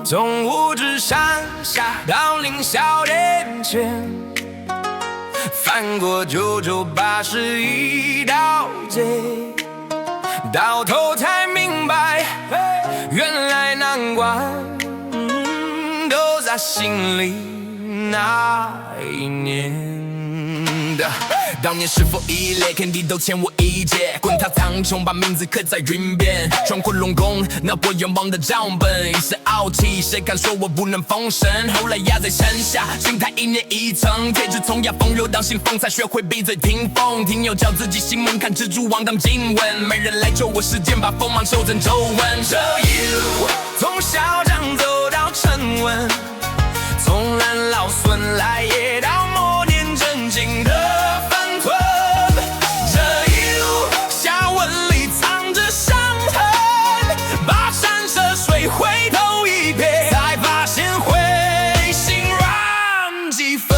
从五指山下到凌霄殿前，翻过九州81道劫，到头才明白，原来难关都在心里那一年。当年是否异类，天地都欠我一劫。滚踏苍穹，把名字刻在云边。壮阔龙宫，那破远望的账本，一身傲气，谁敢说我不能封神？后来压在山下，心态一年一层，铁齿从牙缝游荡信奉，才学会闭嘴听风。听友叫自己心门，看蜘蛛网当经文，没人来救我，时间把锋芒修成皱纹。这一路从嚣张走到沉稳，从蓝老孙来也到末年正经的分寸。这一路下文里藏着伤痕，跋山涉水回头一瞥，才发现会心软几分。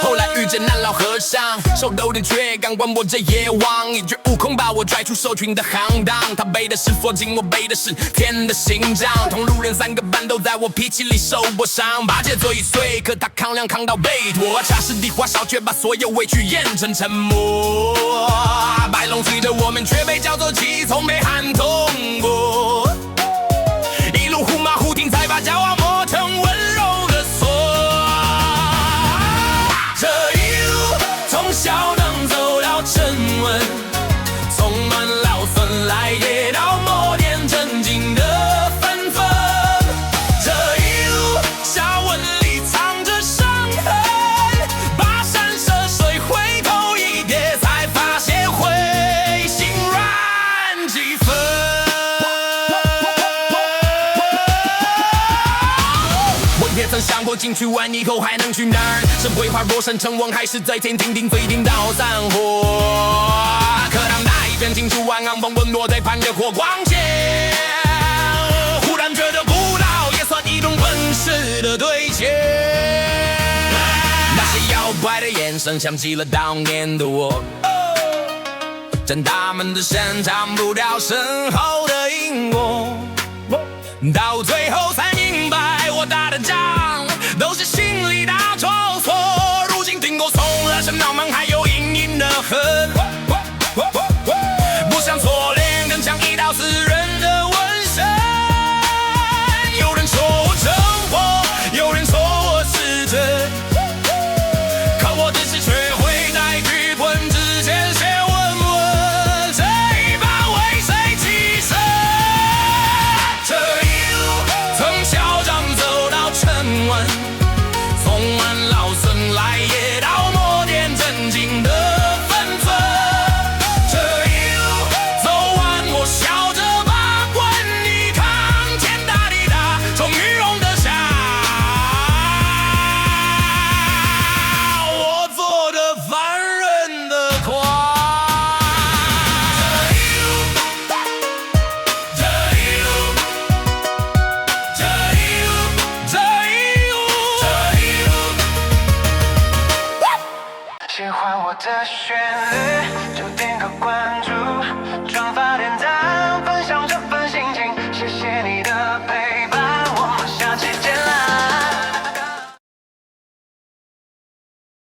后来遇见那老和尚，手抖的却刚关我这夜望，一绝悟空把我拽出兽群的行当。他背的是佛经，我背的是天的心脏。同路人3个半都在我脾气里受过伤，八戒嘴一碎，可他抗量抗到背脱。查实地话少，却把所有委屈验成沉默。白龙追着我们，却被叫做气，从没喊痛过。一路呼马呼挺，才把骄傲磨成温柔的锁。这一路从小能走到沉稳，从暖老孙来也到末年正经的分分。这一路下文里藏着伤痕，跋山涉水回头一瞥，才发现会心软几分。我也曾想过进去玩以后还能去哪儿，是规划若生成王，还是在天听听飞听到散伙。可当那一片青出万昂风滚落在攀越火光前，忽然觉得不老也算一种本事的兑现。那些摇摆的眼神想起了当年的我，真他们的身尝不掉身后的因果，到最后才明白我打的仗都是心里打错错。如今听过松了神脑门，还有隐隐的恨，不想错脸，更像一道刺人的纹身。有人说我成佛，有人说我是真，可我只是学会在剧本之前先问问，这一把为谁起身。这一路从嚣张走到沉稳，从晚老孙来也到末年正经的分寸。这一路走完，我笑着把棍一扛，天大地大，终于容得下我做的凡人的狂。这一路，这一路，这一路，这一路，这一路。喜欢我的旋律就点个关注，转发点赞。